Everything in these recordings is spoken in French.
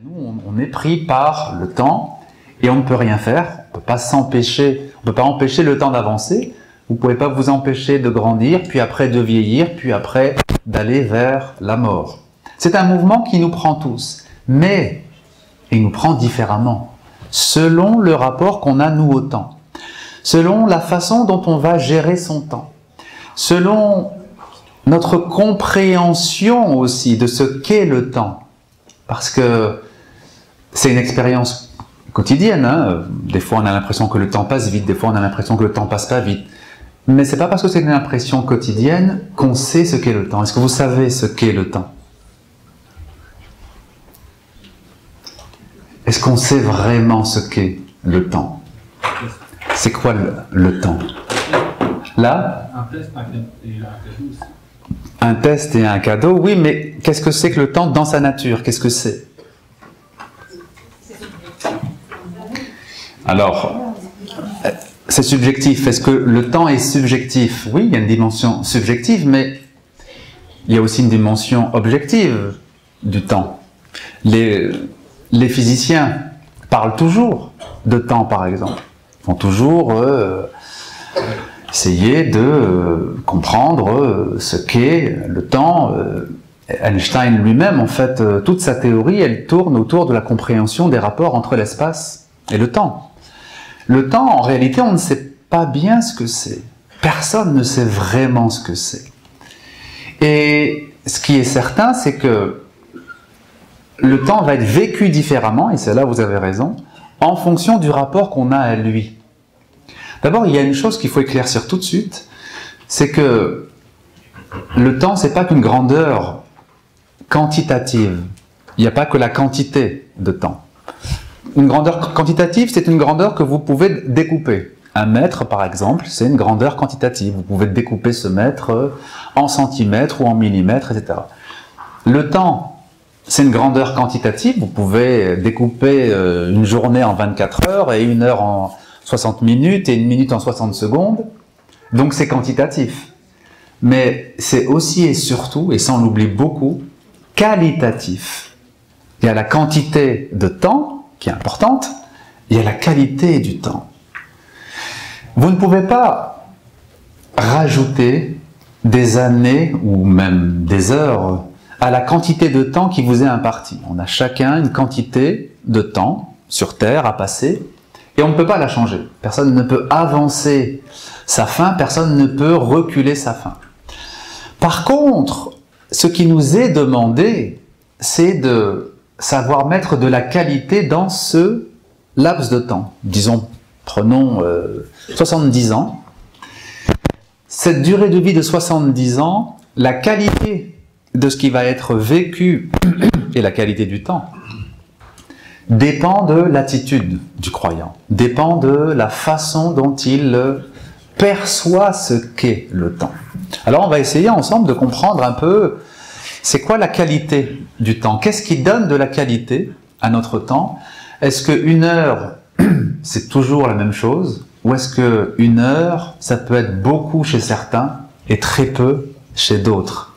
Nous, on est pris par le temps et on ne peut rien faire. On ne peut pas s'empêcher, on ne peut pas empêcher le temps d'avancer. Vous ne pouvez pas vous empêcher de grandir, puis après de vieillir, puis après d'aller vers la mort. C'est un mouvement qui nous prend tous, mais il nous prend différemment, selon le rapport qu'on a nous au temps, selon la façon dont on va gérer son temps, selon notre compréhension aussi de ce qu'est le temps. Parce que c'est une expérience quotidienne, hein. Des fois on a l'impression que le temps passe vite, des fois on a l'impression que le temps passe pas vite. Mais c'est pas parce que c'est une impression quotidienne qu'on sait ce qu'est le temps. Est-ce que vous savez ce qu'est le temps? Est-ce qu'on sait vraiment ce qu'est le temps? C'est quoi le temps? Là, un test et un cadeau, oui, mais qu'est-ce que c'est que le temps dans sa nature? Qu'est-ce que c'est? Alors, c'est subjectif. Est-ce que le temps est subjectif? Oui, il y a une dimension subjective, mais il y a aussi une dimension objective du temps. Les physiciens parlent toujours de temps, par exemple. Ils vont toujours essayer de comprendre ce qu'est le temps. Einstein lui-même, en fait, toute sa théorie, elle tourne autour de la compréhension des rapports entre l'espace et le temps. Le temps, en réalité, on ne sait pas bien ce que c'est. Personne ne sait vraiment ce que c'est. Et ce qui est certain, c'est que le temps va être vécu différemment, et c'est là où vous avez raison, en fonction du rapport qu'on a à lui. D'abord, il y a une chose qu'il faut éclaircir tout de suite, c'est que le temps, c'est pas qu'une grandeur quantitative. Il n'y a pas que la quantité de temps. Une grandeur quantitative, c'est une grandeur que vous pouvez découper. Un mètre, par exemple, c'est une grandeur quantitative. Vous pouvez découper ce mètre en centimètres ou en millimètres, etc. Le temps, c'est une grandeur quantitative. Vous pouvez découper une journée en 24 heures et une heure en 60 minutes et une minute en 60 secondes. Donc c'est quantitatif. Mais c'est aussi et surtout, et ça on l'oublie beaucoup, qualitatif. Il y a la quantité de temps qui est importante, il y a la qualité du temps. Vous ne pouvez pas rajouter des années ou même des heures à la quantité de temps qui vous est impartie. On a chacun une quantité de temps sur Terre à passer et on ne peut pas la changer. Personne ne peut avancer sa fin, personne ne peut reculer sa fin. Par contre, ce qui nous est demandé, c'est de savoir mettre de la qualité dans ce laps de temps. Disons, prenons 70 ans. Cette durée de vie de 70 ans, la qualité de ce qui va être vécu et la qualité du temps dépend de l'attitude du croyant, dépend de la façon dont il perçoit ce qu'est le temps. Alors on va essayer ensemble de comprendre un peu c'est quoi la qualité du temps? Qu'est-ce qui donne de la qualité à notre temps? Est-ce qu'une heure, c'est toujours la même chose? Ou est-ce qu'une heure, ça peut être beaucoup chez certains et très peu chez d'autres?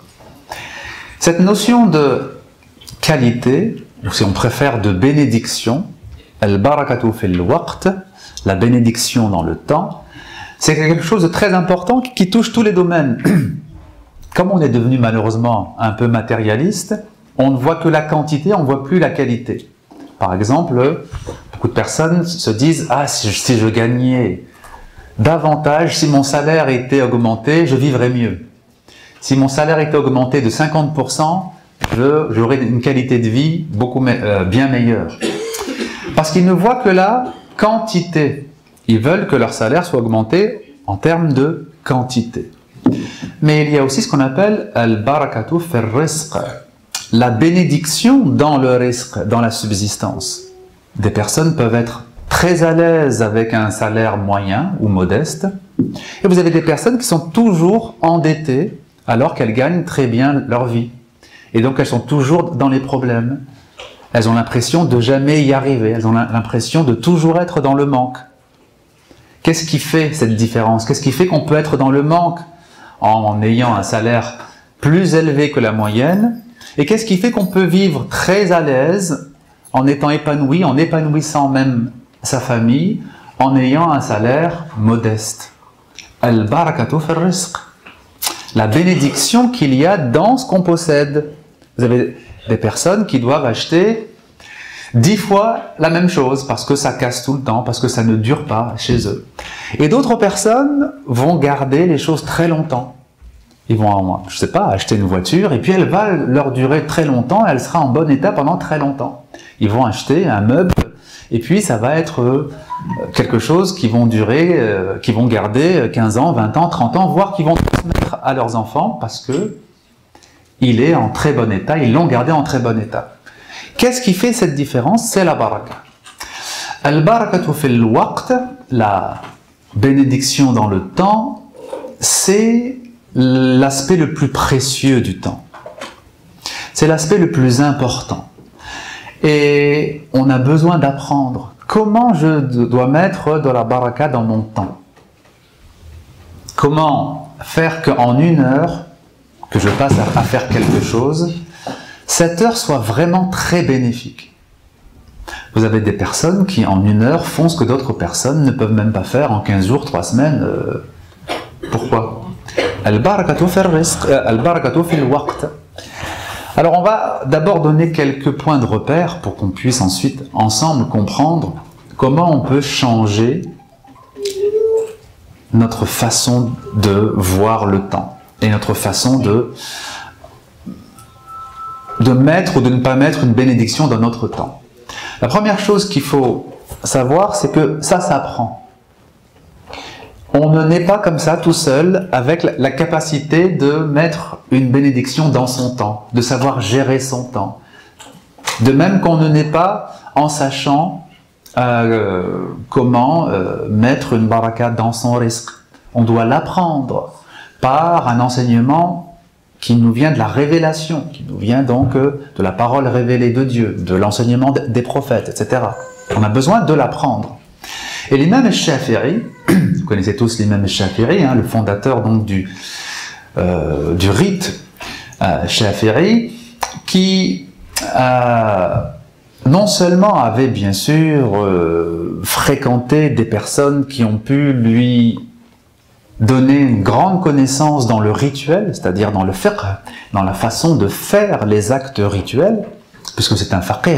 Cette notion de qualité, ou si on préfère de bénédiction, al-barakatu fil waqt, la bénédiction dans le temps, c'est quelque chose de très important qui touche tous les domaines. Comme on est devenu malheureusement un peu matérialiste, on ne voit que la quantité, on ne voit plus la qualité. Par exemple, beaucoup de personnes se disent « Ah, si je gagnais davantage, si mon salaire était augmenté, je vivrais mieux. Si mon salaire était augmenté de 50%, j'aurais une qualité de vie bien meilleure. » Parce qu'ils ne voient que la quantité. Ils veulent que leur salaire soit augmenté en termes de quantité. Mais il y a aussi ce qu'on appelle al-barakatu fir rizq, la bénédiction dans le rizq, dans la subsistance. Des personnes peuvent être très à l'aise avec un salaire moyen ou modeste, et vous avez des personnes qui sont toujours endettées alors qu'elles gagnent très bien leur vie. Et donc elles sont toujours dans les problèmes. Elles ont l'impression de jamais y arriver, elles ont l'impression de toujours être dans le manque. Qu'est-ce qui fait cette différence? Qu'est-ce qui fait qu'on peut être dans le manque en ayant un salaire plus élevé que la moyenne? Et qu'est-ce qui fait qu'on peut vivre très à l'aise en étant épanoui, en épanouissant même sa famille, en ayant un salaire modeste. Al-barakatu fil rizq. La bénédiction qu'il y a dans ce qu'on possède. Vous avez des personnes qui doivent acheter 10 fois la même chose parce que ça casse tout le temps, parce que ça ne dure pas chez eux. Et d'autres personnes vont garder les choses très longtemps. Ils vont, je sais pas, acheter une voiture et puis elle va leur durer très longtemps, elle sera en bon état pendant très longtemps. Ils vont acheter un meuble et puis ça va être quelque chose qui vont durer, qui vont garder 15 ans, 20 ans, 30 ans, voire qui vont transmettre à leurs enfants parce que il est en très bon état, ils l'ont gardé en très bon état. Qu'est-ce qui fait cette différence? C'est la baraka. Al-barakatu fil waqt, la bénédiction dans le temps, c'est l'aspect le plus précieux du temps. C'est l'aspect le plus important. Et on a besoin d'apprendre comment je dois mettre de la baraka dans mon temps. Comment faire qu'en 1 heure, que je passe à faire quelque chose, cette heure soit vraiment très bénéfique. Vous avez des personnes qui en 1 heure font ce que d'autres personnes ne peuvent même pas faire en 15 jours, 3 semaines. Pourquoi? Al-barakatu fil rizq, al-barakatu fil waqt. Alors on va d'abord donner quelques points de repère pour qu'on puisse ensuite ensemble comprendre comment on peut changer notre façon de voir le temps et notre façon de mettre ou de ne pas mettre une bénédiction dans notre temps. La première chose qu'il faut savoir, c'est que ça s'apprend. On ne naît pas comme ça tout seul avec la capacité de mettre une bénédiction dans son temps, de savoir gérer son temps. De même qu'on ne naît pas en sachant comment mettre une baraka dans son risque. On doit l'apprendre par un enseignement qui nous vient de la révélation, qui nous vient donc de la parole révélée de Dieu, de l'enseignement des prophètes, etc. On a besoin de l'apprendre. Et l'imam al-Shafi'i, vous connaissez tous l'imam al-Shafi'i, hein, le fondateur donc du rite Shafi'i, qui non seulement avait bien sûr fréquenté des personnes qui ont pu lui donner une grande connaissance dans le rituel, c'est-à-dire dans le fiqh, dans la façon de faire les actes rituels, puisque c'est un faqih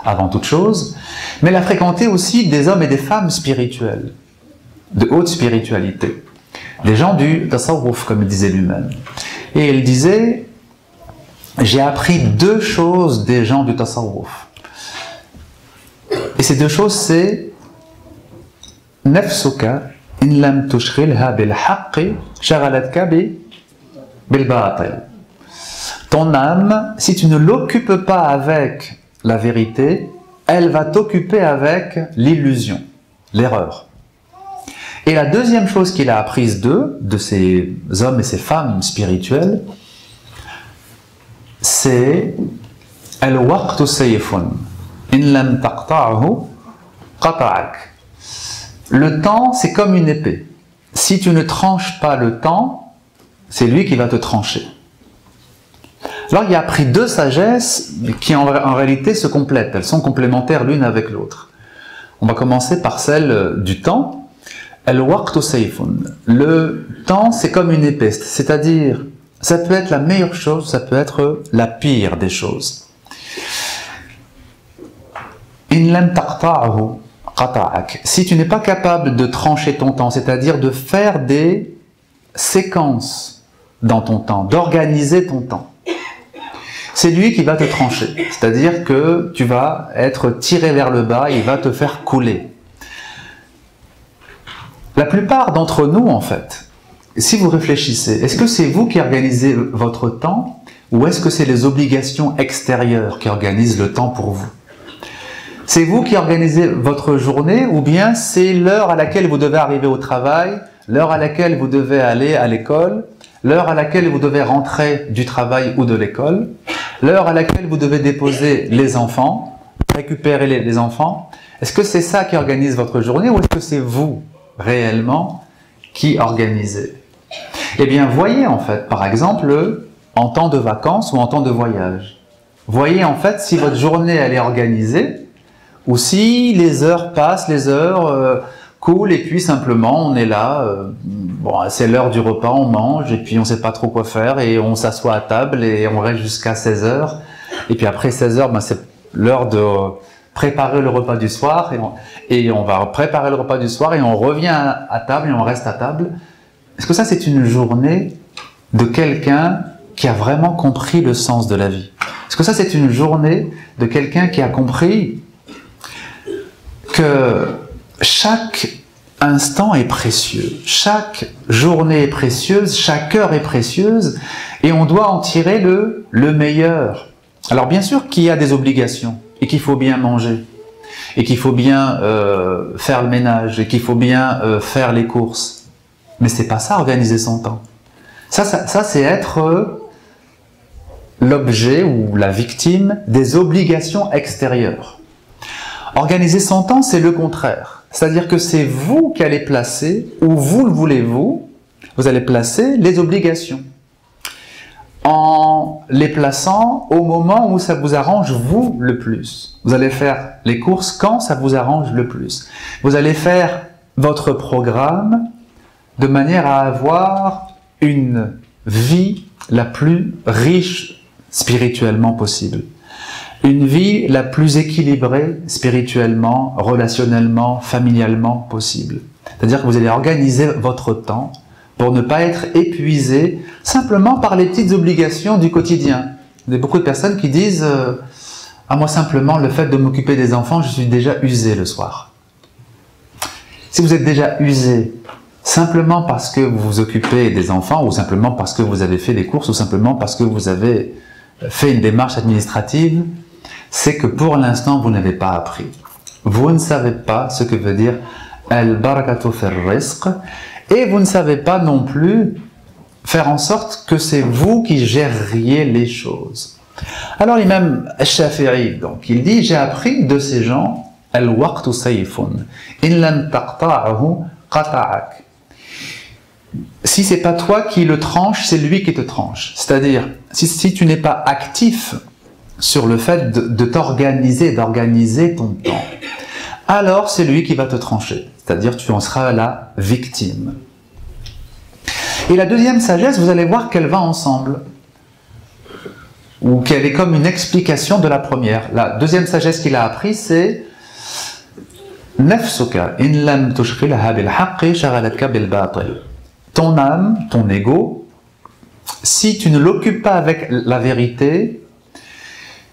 avant toute chose, mais il a fréquenté aussi des hommes et des femmes spirituels, de haute spiritualité, des gens du tasawwuf, comme il disait lui-même. Et il disait, j'ai appris 2 choses des gens du tasawwuf. Et ces 2 choses, c'est nafsuka in lam tushghilha bil haqqi shaghalatka bil batil. Ton âme, si tu ne l'occupes pas avec la vérité, elle va t'occuper avec l'illusion, l'erreur. Et la deuxième chose qu'il a apprise de ces hommes et ces femmes spirituels, c'est al-waqtu sayfun in lam taqta'hu qata'ak. Le temps, c'est comme une épée. Si tu ne tranches pas le temps, c'est lui qui va te trancher. Alors il a appris 2 sagesses qui en réalité se complètent. Elles sont complémentaires l'une avec l'autre. On va commencer par celle du temps. Al-waqtu sayfun. Le temps, c'est comme une épée. C'est-à-dire, ça peut être la meilleure chose, ça peut être la pire des choses. In lam taqta'hu qata'ak. Si tu n'es pas capable de trancher ton temps, c'est-à-dire de faire des séquences dans ton temps, d'organiser ton temps, c'est lui qui va te trancher. C'est-à-dire que tu vas être tiré vers le bas, il va te faire couler. La plupart d'entre nous, en fait, si vous réfléchissez, est-ce que c'est vous qui organisez votre temps ou est-ce que c'est les obligations extérieures qui organisent le temps pour vous? C'est vous qui organisez votre journée ou bien c'est l'heure à laquelle vous devez arriver au travail, l'heure à laquelle vous devez aller à l'école, l'heure à laquelle vous devez rentrer du travail ou de l'école, l'heure à laquelle vous devez déposer les enfants, récupérer les enfants. Est-ce que c'est ça qui organise votre journée ou est-ce que c'est vous, réellement, qui organisez? Eh bien, voyez en fait, par exemple, en temps de vacances ou en temps de voyage. Voyez en fait si votre journée elle est organisée ou si les heures passent, les heures coolent et puis simplement on est là, bon, c'est l'heure du repas, on mange et puis on sait pas trop quoi faire et on s'assoit à table et on reste jusqu'à 16 heures et puis après 16 heures, ben, c'est l'heure de préparer le repas du soir et on va préparer le repas du soir et on revient à table et on reste à table. Est-ce que ça c'est une journée de quelqu'un qui a vraiment compris le sens de la vie? Est-ce que ça c'est une journée de quelqu'un qui a compris que chaque instant est précieux, chaque journée est précieuse, chaque heure est précieuse et on doit en tirer le meilleur? Alors bien sûr qu'il y a des obligations et qu'il faut bien manger et qu'il faut bien faire le ménage et qu'il faut bien faire les courses, mais c'est pas ça organiser son temps. Ça c'est être l'objet ou la victime des obligations extérieures. Organiser son temps, c'est le contraire. C'est-à-dire que c'est vous qui allez placer, ou vous le voulez-vous, vous allez placer les obligations. En les plaçant au moment où ça vous arrange vous le plus. Vous allez faire les courses quand ça vous arrange le plus. Vous allez faire votre programme de manière à avoir une vie la plus riche spirituellement possible. Une vie la plus équilibrée spirituellement, relationnellement, familialement possible. C'est-à-dire que vous allez organiser votre temps pour ne pas être épuisé simplement par les petites obligations du quotidien. Il y a beaucoup de personnes qui disent « Ah, moi simplement, le fait de m'occuper des enfants, je suis déjà usé le soir. » Si vous êtes déjà usé simplement parce que vous vous occupez des enfants, ou simplement parce que vous avez fait des courses, ou simplement parce que vous avez fait une démarche administrative, c'est que pour l'instant, vous n'avez pas appris. Vous ne savez pas ce que veut dire « al-barakatu fir rizq » et vous ne savez pas non plus faire en sorte que c'est vous qui gériez les choses. Alors l'imam Shafi'i, donc, il dit « J'ai appris de ces gens « al-waqtu sayfun, in lam taqta'ahu qata'ak » Si c'est pas toi qui le tranche, c'est lui qui te tranche. C'est-à-dire, si tu n'es pas actif sur le fait de t'organiser, d'organiser ton temps, alors c'est lui qui va te trancher. C'est-à-dire, tu en seras la victime. Et la deuxième sagesse, vous allez voir qu'elle va ensemble. Ou qu'elle est comme une explication de la première. La deuxième sagesse qu'il a appris, c'est « Nafsuka in lam tushghilha bil haqqi shaghalatka bil batil » Ton âme, ton ego, si tu ne l'occupes pas avec la vérité,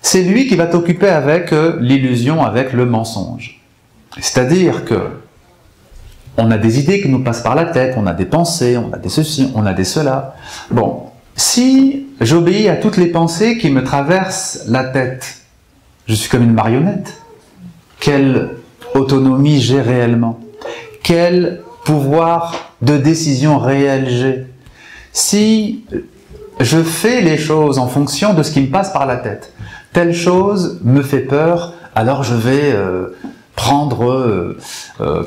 c'est lui qui va t'occuper avec l'illusion, avec le mensonge. C'est-à-dire que on a des idées qui nous passent par la tête, on a des pensées, on a des ceci, on a des cela. Bon, si j'obéis à toutes les pensées qui me traversent la tête, je suis comme une marionnette. Quelle autonomie j'ai réellement? Quel pouvoir de décision réelle j'ai? Si je fais les choses en fonction de ce qui me passe par la tête, telle chose me fait peur, alors je vais prendre,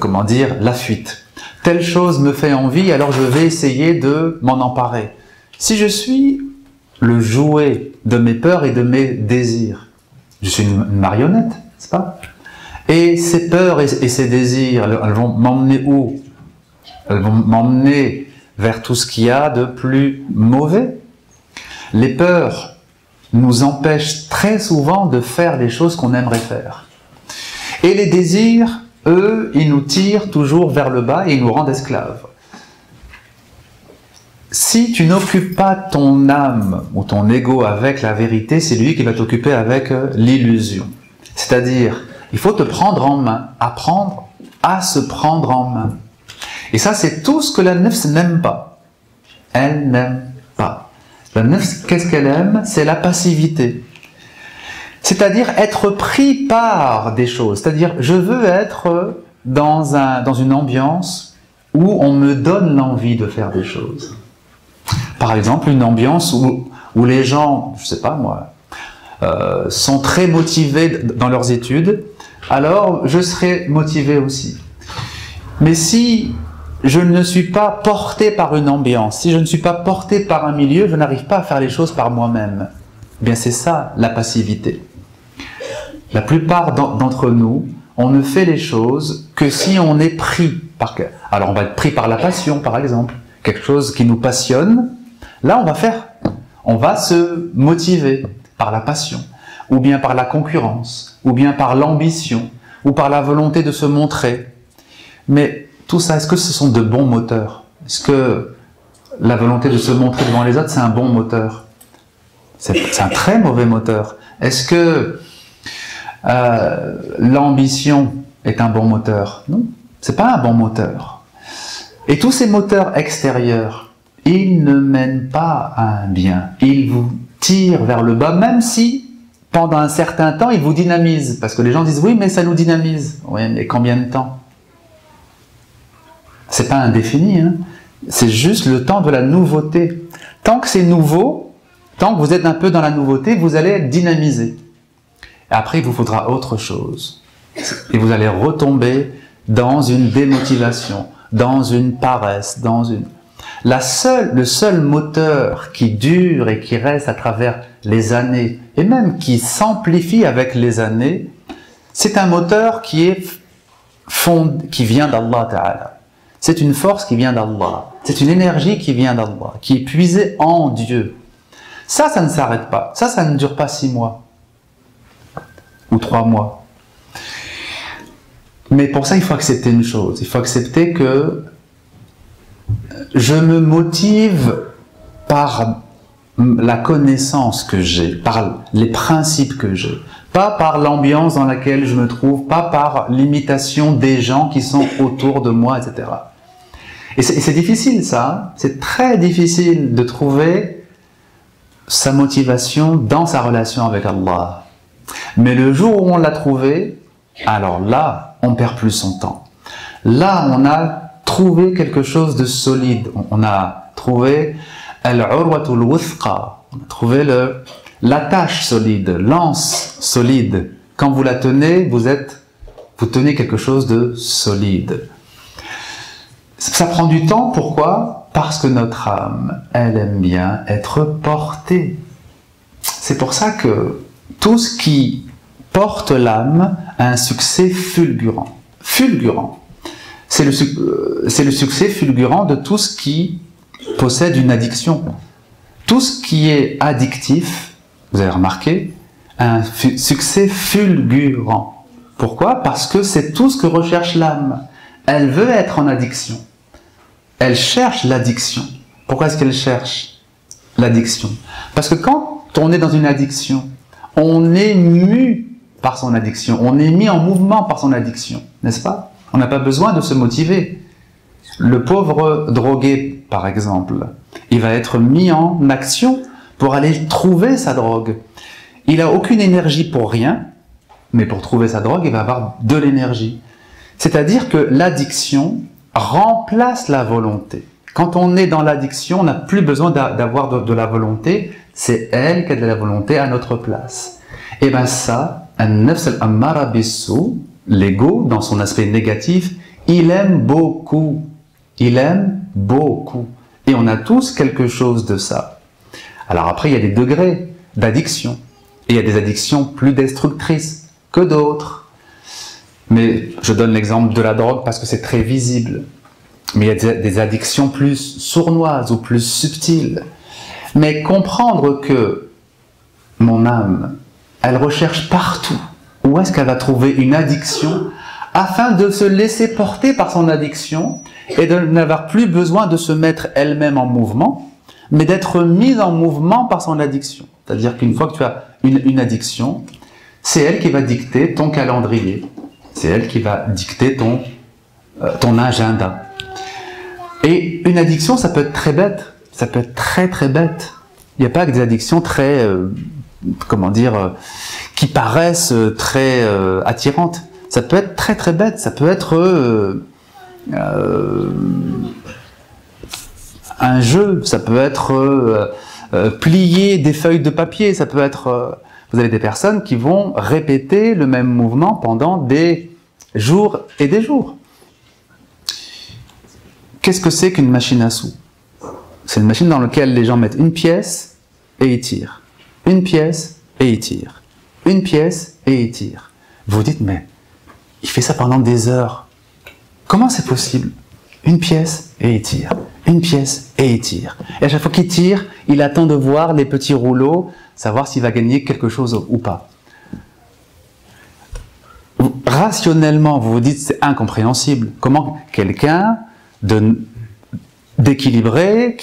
comment dire, la fuite. Telle chose me fait envie, alors je vais essayer de m'en emparer. Si je suis le jouet de mes peurs et de mes désirs, je suis une marionnette, n'est-ce pas? Et ces peurs et ces désirs, elles vont m'emmener où? Elles vont m'emmener vers tout ce qu'il y a de plus mauvais. Les peurs nous empêchent très souvent de faire les choses qu'on aimerait faire. Et les désirs, eux, ils nous tirent toujours vers le bas et ils nous rendent esclaves. Si tu n'occupes pas ton âme ou ton ego avec la vérité, c'est lui qui va t'occuper avec l'illusion. C'est-à-dire, il faut te prendre en main, apprendre à se prendre en main. Et ça, c'est tout ce que la nefs n'aime pas. Elle n'aime pas. La nefs, qu'est-ce qu'elle aime? C'est la passivité. C'est-à-dire être pris par des choses. C'est-à-dire, je veux être dans une ambiance où on me donne l'envie de faire des choses. Par exemple, une ambiance où les gens, je sais pas moi, sont très motivés dans leurs études, alors je serai motivé aussi. Mais si je ne suis pas porté par une ambiance, si je ne suis pas porté par un milieu, je n'arrive pas à faire les choses par moi-même. Eh bien, c'est ça, la passivité. La plupart d'entre nous, on ne fait les choses que si on est pris par... Alors, on va être pris par la passion, par exemple. Quelque chose qui nous passionne. Là, on va se motiver par la passion, ou bien par la concurrence, ou bien par l'ambition, ou par la volonté de se montrer. Mais tout ça, est-ce que ce sont de bons moteurs? Est-ce que la volonté de se montrer devant les autres, c'est un bon moteur? C'est un très mauvais moteur. Est-ce que l'ambition est un bon moteur? Non, c'est pas un bon moteur. Et tous ces moteurs extérieurs, ils ne mènent pas à un bien. Ils vous tirent vers le bas, même si, pendant un certain temps, ils vous dynamisent. Parce que les gens disent, oui, mais ça nous dynamise. Oui, mais combien de temps? C'est pas indéfini, hein. C'est juste le temps de la nouveauté. Tant que c'est nouveau, tant que vous êtes un peu dans la nouveauté, vous allez être dynamisé. Et après, il vous faudra autre chose. Et vous allez retomber dans une démotivation, dans une paresse, dans une... Le seul moteur qui dure et qui reste à travers les années, et même qui s'amplifie avec les années, c'est un moteur qui vient d'Allah Ta'ala. C'est une force qui vient d'Allah. C'est une énergie qui vient d'Allah, qui est puisée en Dieu. Ça ne s'arrête pas. Ça ne dure pas 6 mois. Ou 3 mois. Mais pour ça, il faut accepter une chose. Il faut accepter que je me motive par la connaissance que j'ai, par les principes que j'ai, pas par l'ambiance dans laquelle je me trouve, pas par l'imitation des gens qui sont autour de moi, etc. Et c'est difficile ça, hein. C'est très difficile de trouver sa motivation dans sa relation avec Allah. Mais le jour où on l'a trouvé, alors là, on perd plus son temps. Là, on a trouvé quelque chose de solide. On a trouvé al-urwatul wuthqa. On a trouvé l'attache solide, l'anse solide. Quand vous la tenez, vous tenez quelque chose de solide. Ça prend du temps, pourquoi? Parce que notre âme, elle aime bien être portée. C'est pour ça que tout ce qui porte l'âme a un succès fulgurant. Fulgurant. C'est le succès fulgurant de tout ce qui possède une addiction. Tout ce qui est addictif, vous avez remarqué, a un succès fulgurant. Pourquoi? Parce que c'est tout ce que recherche l'âme. Elle veut être en addiction. Elle cherche l'addiction. Pourquoi est-ce qu'elle cherche l'addiction? Parce que quand on est dans une addiction, on est mu par son addiction, on est mis en mouvement par son addiction, n'est-ce pas? On n'a pas besoin de se motiver. Le pauvre drogué, par exemple, il va être mis en action pour aller trouver sa drogue. Il n'a aucune énergie pour rien, mais pour trouver sa drogue, il va avoir de l'énergie. C'est-à-dire que l'addiction remplace la volonté. Quand on est dans l'addiction, on n'a plus besoin d'avoir de la volonté, c'est elle qui a de la volonté à notre place. Et bien ça, an-nafs al-ammara bis-sou, l'ego, dans son aspect négatif, il aime beaucoup. Il aime beaucoup. Et on a tous quelque chose de ça. Alors après, il y a des degrés d'addiction. Et il y a des addictions plus destructrices que d'autres. Mais je donne l'exemple de la drogue parce que c'est très visible. Mais il y a des addictions plus sournoises ou plus subtiles. Mais comprendre que mon âme, elle recherche partout où est-ce qu'elle va trouver une addiction afin de se laisser porter par son addiction et de n'avoir plus besoin de se mettre elle-même en mouvement, mais d'être mise en mouvement par son addiction. C'est-à-dire qu'une fois que tu as une addiction, c'est elle qui va dicter ton calendrier. C'est elle qui va dicter ton agenda. Et une addiction, ça peut être très bête. Ça peut être très très bête. Il n'y a pas que des addictions très, qui paraissent très attirantes. Ça peut être très très bête. Ça peut être un jeu. Ça peut être plier des feuilles de papier. Ça peut être... vous avez des personnes qui vont répéter le même mouvement pendant des jours et des jours. Qu'est-ce que c'est qu'une machine à sous? C'est une machine dans laquelle les gens mettent une pièce et ils tirent. une pièce et il tire. Une pièce et il tire. Vous vous dites, mais il fait ça pendant des heures. Comment c'est possible? Une pièce et il tire. Une pièce et il tire. Et à chaque fois qu'il tire, il attend de voir les petits rouleaux, savoir s'il va gagner quelque chose ou pas. Rationnellement, vous vous dites, c'est incompréhensible. Comment quelqu'un d'équilibré,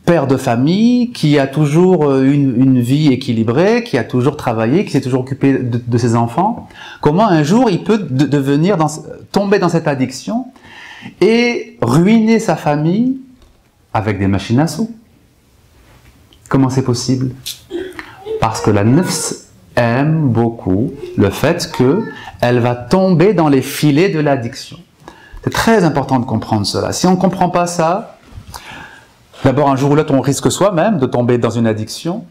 père de famille, qui a toujours une vie équilibrée, qui a toujours travaillé, qui s'est toujours occupé de ses enfants, comment un jour il peut tomber dans cette addiction et ruiner sa famille avec des machines à sous? Comment c'est possible? Parce que la nafs aime beaucoup le fait qu'elle va tomber dans les filets de l'addiction. C'est très important de comprendre cela. Si on ne comprend pas ça, d'abord un jour ou l'autre on risque soi-même de tomber dans une addiction.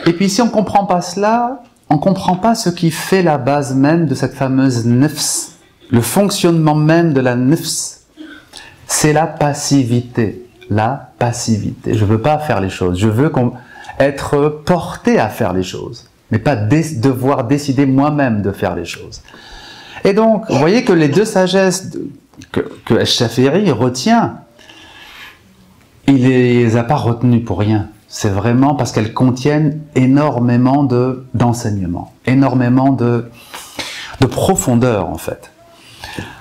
Et puis si on ne comprend pas cela, on ne comprend pas ce qui fait la base même de cette fameuse nafs. Le fonctionnement même de la nafs, c'est la passivité. La passivité. Je ne veux pas faire les choses. Je veux être porté à faire les choses, mais pas devoir décider moi-même de faire les choses. Et donc, vous voyez que les deux sagesses que Shafi'i retient, il les a pas retenues pour rien. C'est vraiment parce qu'elles contiennent énormément d'enseignements, énormément de profondeur en fait.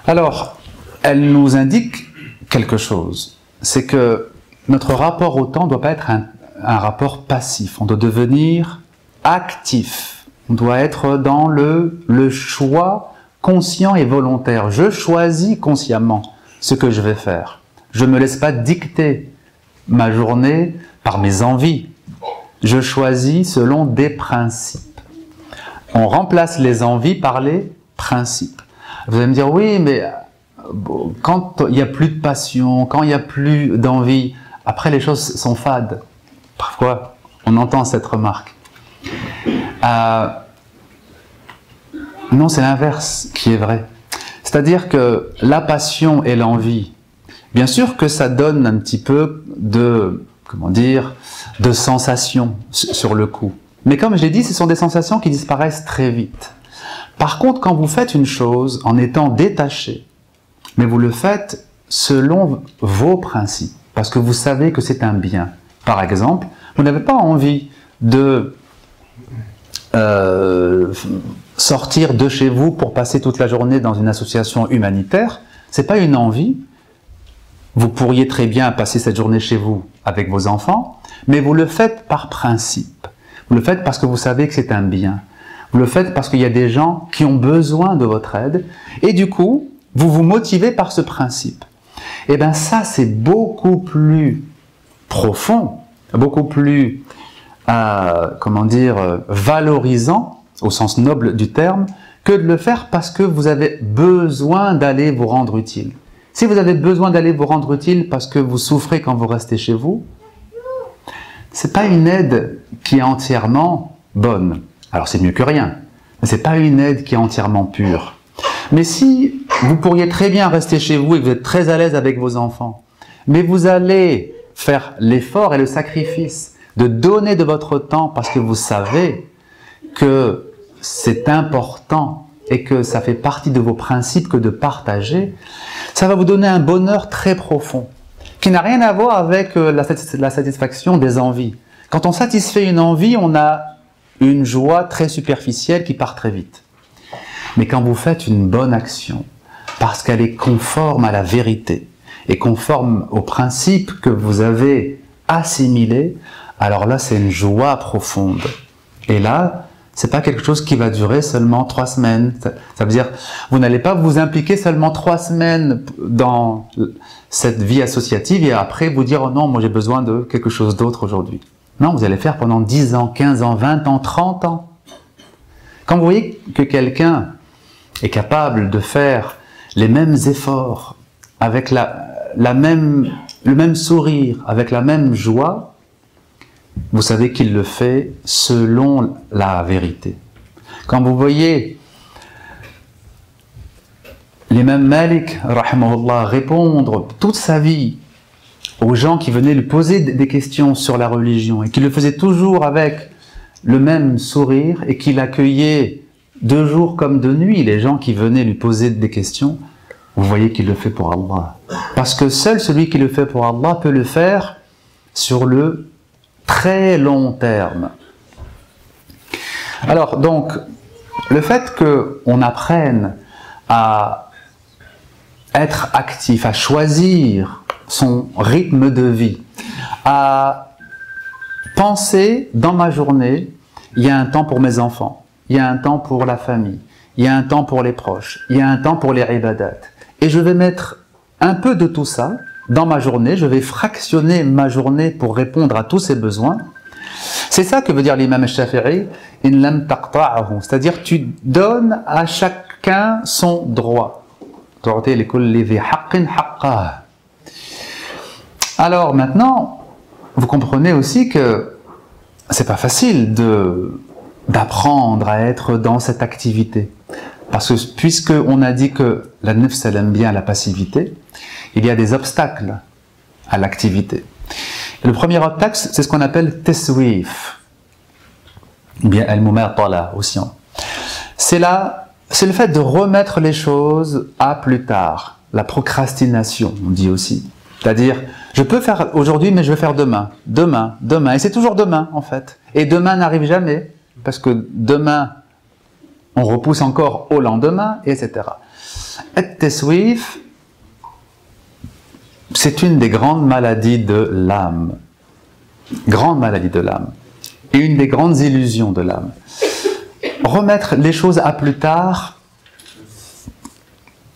Alors, elles nous indiquent quelque chose, c'est que notre rapport au temps ne doit pas être un rapport passif, on doit devenir actif, on doit être dans le choix conscient et volontaire. Je choisis consciemment ce que je vais faire. Je ne me laisse pas dicter ma journée par mes envies. Je choisis selon des principes. On remplace les envies par les principes. Vous allez me dire, oui, mais quand il n'y a plus de passion, quand il n'y a plus d'envie, après les choses sont fades. Parfois, on entend cette remarque. Non, c'est l'inverse qui est vrai. C'est-à-dire que la passion et l'envie, bien sûr que ça donne un petit peu de sensations sur le coup. Mais comme je l'ai dit, ce sont des sensations qui disparaissent très vite. Par contre, quand vous faites une chose en étant détaché, mais vous le faites selon vos principes, parce que vous savez que c'est un bien. Par exemple, vous n'avez pas envie de sortir de chez vous pour passer toute la journée dans une association humanitaire, c'est pas une envie. Vous pourriez très bien passer cette journée chez vous avec vos enfants, mais vous le faites par principe. Vous le faites parce que vous savez que c'est un bien. Vous le faites parce qu'il y a des gens qui ont besoin de votre aide, et du coup, vous vous motivez par ce principe. Et bien ça, c'est beaucoup plus profond, beaucoup plus, valorisant, au sens noble du terme, que de le faire parce que vous avez besoin d'aller vous rendre utile. Si vous avez besoin d'aller vous rendre utile parce que vous souffrez quand vous restez chez vous, c'est pas une aide qui est entièrement bonne. Alors c'est mieux que rien, mais c'est pas une aide qui est entièrement pure. Mais si vous pourriez très bien rester chez vous et que vous êtes très à l'aise avec vos enfants, mais vous allez faire l'effort et le sacrifice de donner de votre temps parce que vous savez que c'est important et que ça fait partie de vos principes que de partager, ça va vous donner un bonheur très profond, qui n'a rien à voir avec la satisfaction des envies. Quand on satisfait une envie, on a une joie très superficielle qui part très vite. Mais quand vous faites une bonne action, parce qu'elle est conforme à la vérité, et conforme aux principes que vous avez assimilés, alors là c'est une joie profonde. Et là, c'est pas quelque chose qui va durer seulement 3 semaines. Ça veut dire, vous n'allez pas vous impliquer seulement 3 semaines dans cette vie associative et après vous dire, oh non, moi j'ai besoin de quelque chose d'autre aujourd'hui. Non, vous allez faire pendant 10 ans, 15 ans, 20 ans, 30 ans. Quand vous voyez que quelqu'un est capable de faire les mêmes efforts, avec le même sourire, avec la même joie, vous savez qu'il le fait selon la vérité. Quand vous voyez l'imam Malik, rahimahullah, répondre toute sa vie aux gens qui venaient lui poser des questions sur la religion et qui le faisait toujours avec le même sourire et qu'il accueillait de jour comme de nuit les gens qui venaient lui poser des questions, vous voyez qu'il le fait pour Allah. Parce que seul celui qui le fait pour Allah peut le faire sur le très long terme. Alors donc, le fait qu'on apprenne à être actif, à choisir son rythme de vie, à penser dans ma journée, il y a un temps pour mes enfants, il y a un temps pour la famille, il y a un temps pour les proches, il y a un temps pour les ibadat. Et je vais mettre un peu de tout ça dans ma journée, je vais fractionner ma journée pour répondre à tous ces besoins. C'est ça que veut dire l'imam al-Shafi'i, in lam taqta'ahu, c'est-à-dire tu donnes à chacun son droit. Alors maintenant, vous comprenez aussi que c'est pas facile d'apprendre à être dans cette activité. Parce que puisque on a dit que la nefs elle aime bien la passivité, il y a des obstacles à l'activité. Le premier obstacle, c'est ce qu'on appelle teswif, ou bien al-mumatala aussi. C'est le fait de remettre les choses à plus tard, la procrastination, on dit aussi. C'est-à-dire, je peux faire aujourd'hui, mais je vais faire demain, demain, demain. Et c'est toujours demain, en fait. Et demain n'arrive jamais, parce que demain, on repousse encore au lendemain, etc. At-teswif, c'est une des grandes maladies de l'âme. Grande maladie de l'âme. Et une des grandes illusions de l'âme. Remettre les choses à plus tard,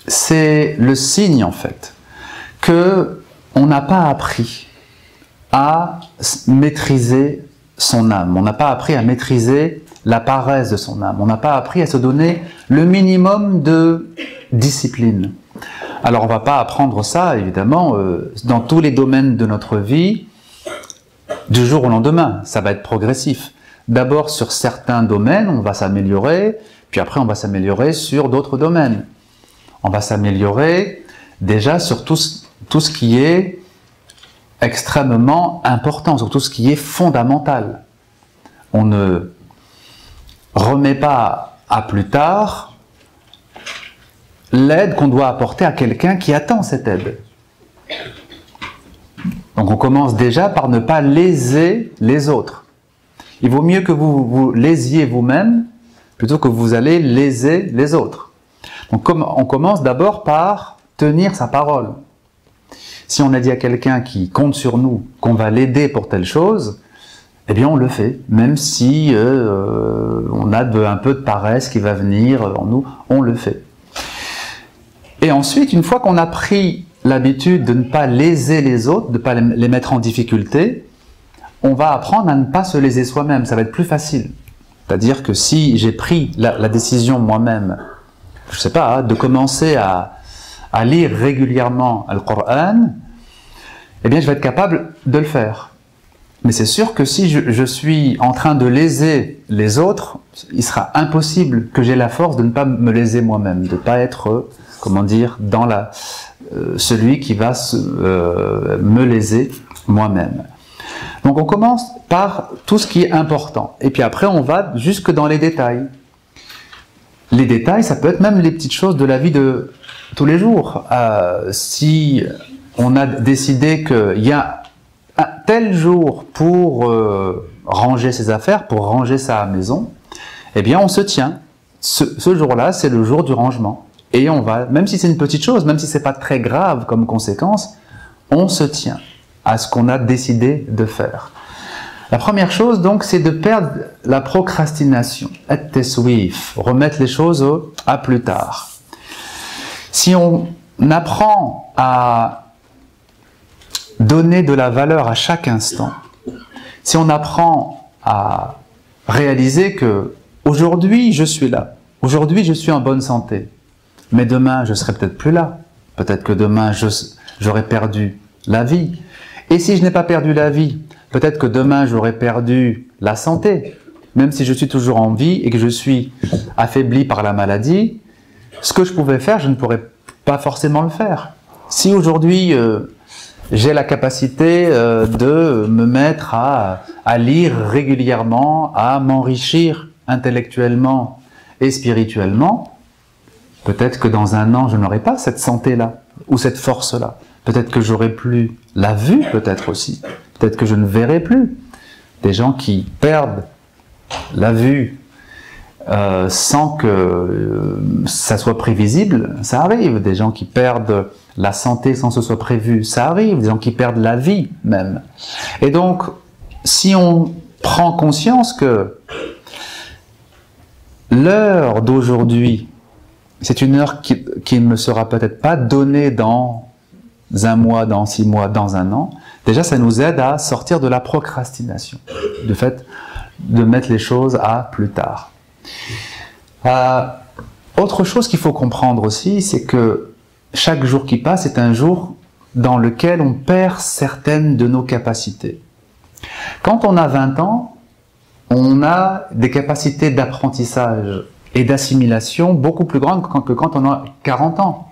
c'est le signe, en fait, que on n'a pas appris à maîtriser son âme. On n'a pas appris à maîtriser la paresse de son âme. On n'a pas appris à se donner le minimum de discipline. Alors on ne va pas apprendre ça, évidemment, dans tous les domaines de notre vie, du jour au lendemain. Ça va être progressif. D'abord, sur certains domaines, on va s'améliorer, puis après on va s'améliorer sur d'autres domaines. On va s'améliorer déjà sur tout ce qui est extrêmement important, sur tout ce qui est fondamental. On ne remet pas à plus tard l'aide qu'on doit apporter à quelqu'un qui attend cette aide. Donc on commence déjà par ne pas léser les autres. Il vaut mieux que vous vous lésiez vous-même plutôt que vous allez léser les autres. Donc on commence d'abord par tenir sa parole. Si on a dit à quelqu'un qui compte sur nous qu'on va l'aider pour telle chose, eh bien on le fait, même si on a un peu de paresse qui va venir en nous, on le fait. Et ensuite, une fois qu'on a pris l'habitude de ne pas léser les autres, de ne pas les mettre en difficulté, on va apprendre à ne pas se léser soi-même, ça va être plus facile. C'est-à-dire que si j'ai pris la décision moi-même, je ne sais pas, de commencer à lire régulièrement le Coran, eh bien je vais être capable de le faire. Mais c'est sûr que si je suis en train de léser les autres, il sera impossible que j'ai la force de ne pas me léser moi-même, de ne pas être, comment dire, dans celui qui va me léser moi-même. Donc on commence par tout ce qui est important. Et puis après on va jusque dans les détails. Les détails, ça peut être même les petites choses de la vie de tous les jours. Si on a décidé qu'il y a un tel jour pour ranger ses affaires, pour ranger sa maison, eh bien on se tient. Ce jour-là, c'est le jour du rangement. Et on va, même si c'est une petite chose, même si c'est pas très grave comme conséquence, on se tient à ce qu'on a décidé de faire. La première chose, donc, c'est de perdre la procrastination, at-teswif, remettre les choses à plus tard. Si on apprend à donner de la valeur à chaque instant, si on apprend à réaliser que aujourd'hui je suis là, aujourd'hui je suis en bonne santé, mais demain je serai peut-être plus là, peut-être que demain j'aurai perdu la vie, et si je n'ai pas perdu la vie, peut-être que demain j'aurai perdu la santé, même si je suis toujours en vie et que je suis affaibli par la maladie, ce que je pouvais faire, je ne pourrais pas forcément le faire. Si aujourd'hui J'ai la capacité de me mettre à lire régulièrement, à m'enrichir intellectuellement et spirituellement. Peut-être que dans un an, je n'aurai pas cette santé-là, ou cette force-là. Peut-être que j'aurai plus la vue, peut-être aussi. Peut-être que je ne verrai plus. Des gens qui perdent la vue sans que ça soit prévisible, ça arrive. Des gens qui perdent la santé sans que ce soit prévu, ça arrive. Des gens qui perdent la vie même. Et donc, si on prend conscience que l'heure d'aujourd'hui, c'est une heure qui ne me sera peut-être pas donnée dans un mois, dans 6 mois, dans un an, déjà ça nous aide à sortir de la procrastination, du fait de mettre les choses à plus tard. Autre chose qu'il faut comprendre aussi, c'est que chaque jour qui passe est un jour dans lequel on perd certaines de nos capacités. Quand on a 20 ans, on a des capacités d'apprentissage et d'assimilation beaucoup plus grandes que quand on a 40 ans.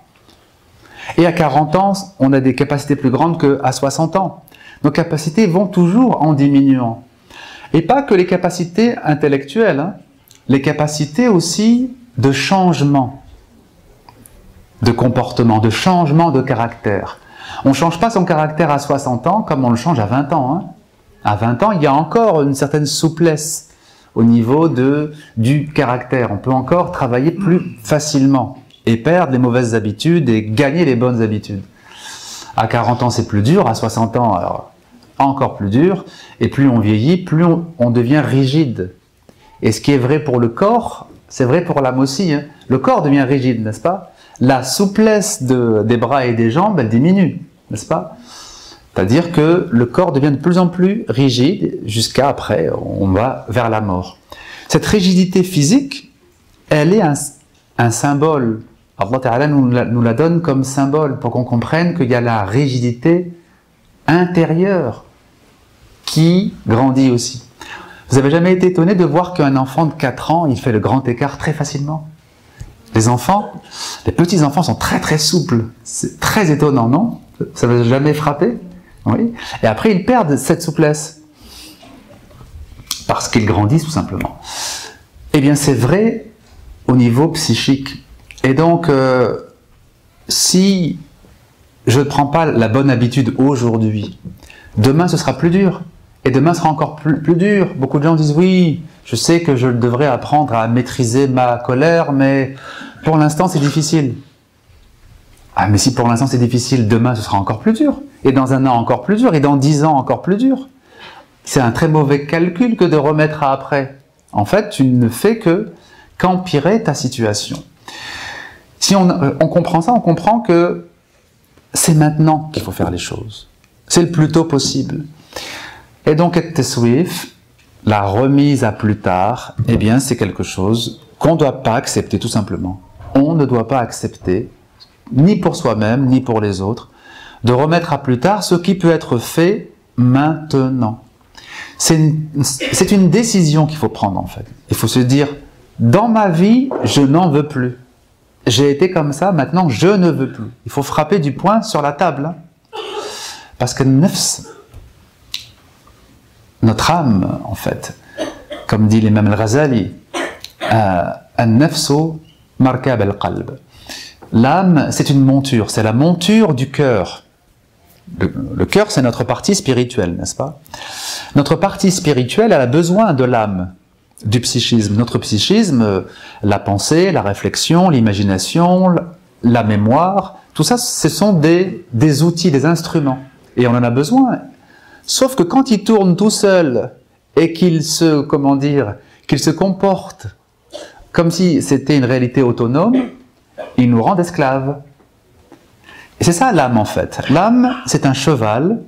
Et à 40 ans, on a des capacités plus grandes qu'à 60 ans. Nos capacités vont toujours en diminuant. Et pas que les capacités intellectuelles, hein, les capacités aussi de changement, de comportement, de changement de caractère. On ne change pas son caractère à 60 ans comme on le change à 20 ans. Hein. À 20 ans, il y a encore une certaine souplesse au niveau du caractère. On peut encore travailler plus facilement et perdre les mauvaises habitudes et gagner les bonnes habitudes. À 40 ans, c'est plus dur. À 60 ans, alors, encore plus dur. Et plus on vieillit, plus on devient rigide. Et ce qui est vrai pour le corps, c'est vrai pour l'âme aussi. Hein. Le corps devient rigide, n'est-ce pas? La souplesse des bras et des jambes, elle diminue, n'est-ce pas? C'est-à-dire que le corps devient de plus en plus rigide jusqu'à après, on va vers la mort. Cette rigidité physique, elle est un symbole. Allah Ta'ala nous la donne comme symbole pour qu'on comprenne qu'il y a la rigidité intérieure qui grandit aussi. Vous n'avez jamais été étonné de voir qu'un enfant de 4 ans, il fait le grand écart très facilement? Les enfants, les petits-enfants sont très très souples. C'est très étonnant, non? Ça ne vous a jamais frappé? Oui. Et après, ils perdent cette souplesse. Parce qu'ils grandissent tout simplement. Eh bien, c'est vrai au niveau psychique. Et donc, si je ne prends pas la bonne habitude aujourd'hui, demain ce sera plus dur. Et demain sera encore plus dur. Beaucoup de gens disent, oui, je sais que je devrais apprendre à maîtriser ma colère, mais pour l'instant c'est difficile. Ah, mais si pour l'instant c'est difficile, demain ce sera encore plus dur. Et dans un an encore plus dur, et dans 10 ans encore plus dur. C'est un très mauvais calcul que de remettre à après. En fait, tu ne fais qu'empirer ta situation. Si on comprend ça, on comprend que c'est maintenant qu'il faut faire les choses. C'est le plus tôt possible. Et donc, at-taswif, la remise à plus tard, eh bien, c'est quelque chose qu'on ne doit pas accepter, tout simplement. On ne doit pas accepter, ni pour soi-même, ni pour les autres, de remettre à plus tard ce qui peut être fait maintenant. C'est une décision qu'il faut prendre, en fait. Il faut se dire, dans ma vie, je n'en veux plus. J'ai été comme ça, maintenant, je ne veux plus. Il faut frapper du poing sur la table. Hein. Parce que nafs, notre âme, en fait, comme dit l'imam al-Ghazali, an-nafsu markab al-qalb. L'âme, c'est une monture, c'est la monture du cœur. Le cœur, c'est notre partie spirituelle, n'est-ce pas? Notre partie spirituelle, elle a besoin de l'âme, du psychisme. Notre psychisme, la pensée, la réflexion, l'imagination, la mémoire, tout ça, ce sont des outils, des instruments. Et on en a besoin. Sauf que quand il tourne tout seul et qu'il se, comment dire, qu'il se comporte comme si c'était une réalité autonome, il nous rend esclaves. Et c'est ça l'âme en fait. L'âme, c'est un cheval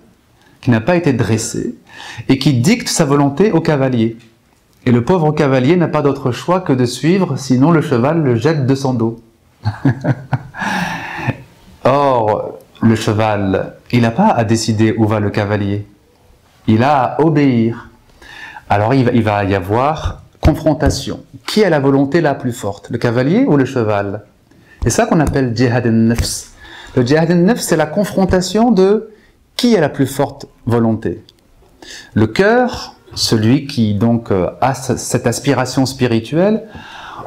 qui n'a pas été dressé et qui dicte sa volonté au cavalier. Et le pauvre cavalier n'a pas d'autre choix que de suivre, sinon le cheval le jette de son dos. Or, le cheval, il n'a pas à décider où va le cavalier. Il a à obéir. Alors il va y avoir confrontation. Qui a la volonté la plus forte, le cavalier ou le cheval? C'est ça qu'on appelle jihad al-nafs. Le jihad al-nafs, c'est la confrontation de qui a la plus forte volonté? Le cœur, celui qui donc a cette aspiration spirituelle,